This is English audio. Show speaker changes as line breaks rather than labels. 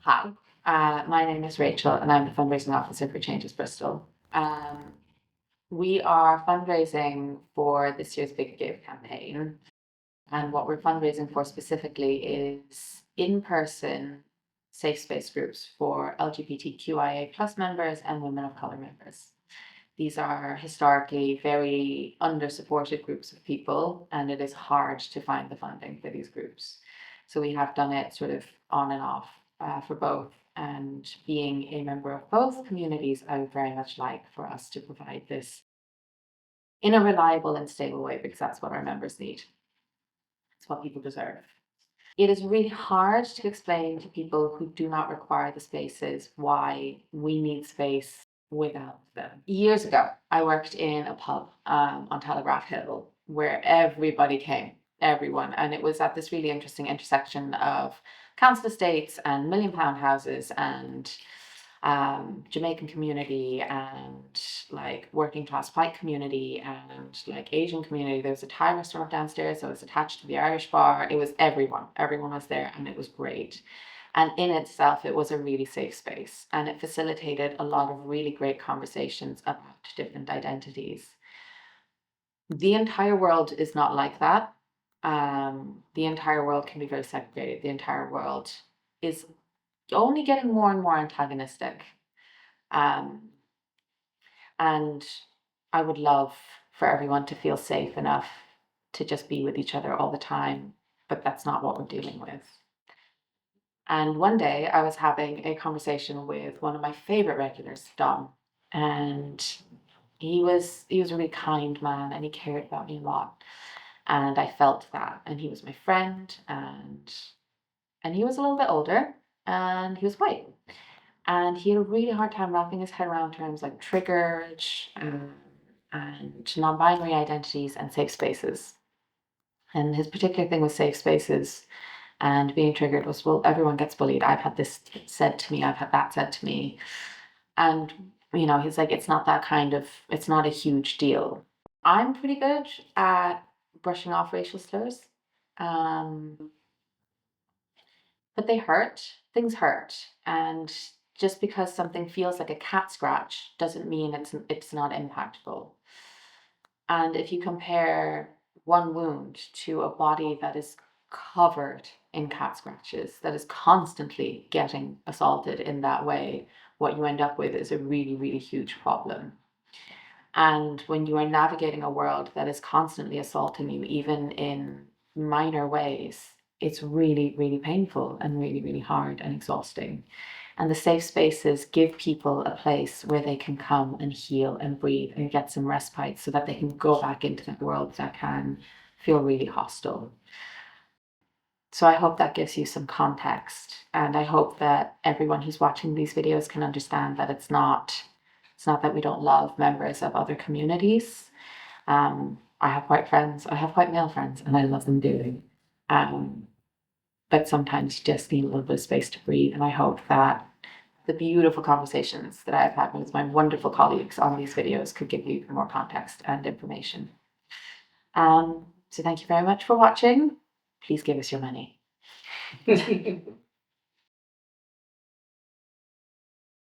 Hi, my name is Rachel and I'm the fundraising officer for Changes Bristol. We are fundraising for this year's Big Give campaign. And what we're fundraising for specifically is in-person safe space groups for LGBTQIA plus members and women of color members. These are historically very under-supported groups of people, and it is hard to find the funding for these groups. So we have done it sort of on and off for both. And being a member of both communities, I would very much like for us to provide this in a reliable and stable way because that's what our members need. It's what people deserve. It is really hard to explain to people who do not require the spaces why we need space without them. Years ago, I worked in a pub on Telegraph Hill where everybody came, everyone. And it was at this really interesting intersection of council estates and £1 million houses and Jamaican community and like working class white community and like Asian community. There was a Thai restaurant downstairs, so it was attached to the Irish bar. It was everyone. Everyone was there and it was great. And in itself, it was a really safe space and it facilitated a lot of really great conversations about different identities. The entire world is not like that. The entire world can be very segregated. The entire world is only getting more and more antagonistic. And I would love for everyone to feel safe enough to just be with each other all the time, but that's not what we're dealing with. And one day I was having a conversation with one of my favorite regulars, Dom, and he was a really kind man and he cared about me a lot. And I felt that. And he was my friend and he was a little bit older and he was white. And he had a really hard time wrapping his head around terms like triggered and non-binary identities and safe spaces. And his particular thing with safe spaces and being triggered was, well, everyone gets bullied. I've had this said to me. I've had that said to me. And, he's like, it's not a huge deal. I'm pretty good at brushing off racial slurs. But they hurt. Things hurt. And just because something feels like a cat scratch doesn't mean it's not impactful. And if you compare one wound to a body that is covered in cat scratches, that is constantly getting assaulted in that way, what you end up with is a really, really huge problem. And when you are navigating a world that is constantly assaulting you, even in minor ways, it's really, really painful and really, really hard and exhausting. And the safe spaces give people a place where they can come and heal and breathe and get some respite so that they can go back into that world that can feel really hostile. So I hope that gives you some context. And I hope that everyone who's watching these videos can understand that it's not that we don't love members of other communities. I have white friends, I have white male friends, and I love them dearly. But sometimes you just need a little bit of space to breathe. And I hope that the beautiful conversations that I've had with my wonderful colleagues on these videos could give you more context and information. So thank you very much for watching. Please give us your money.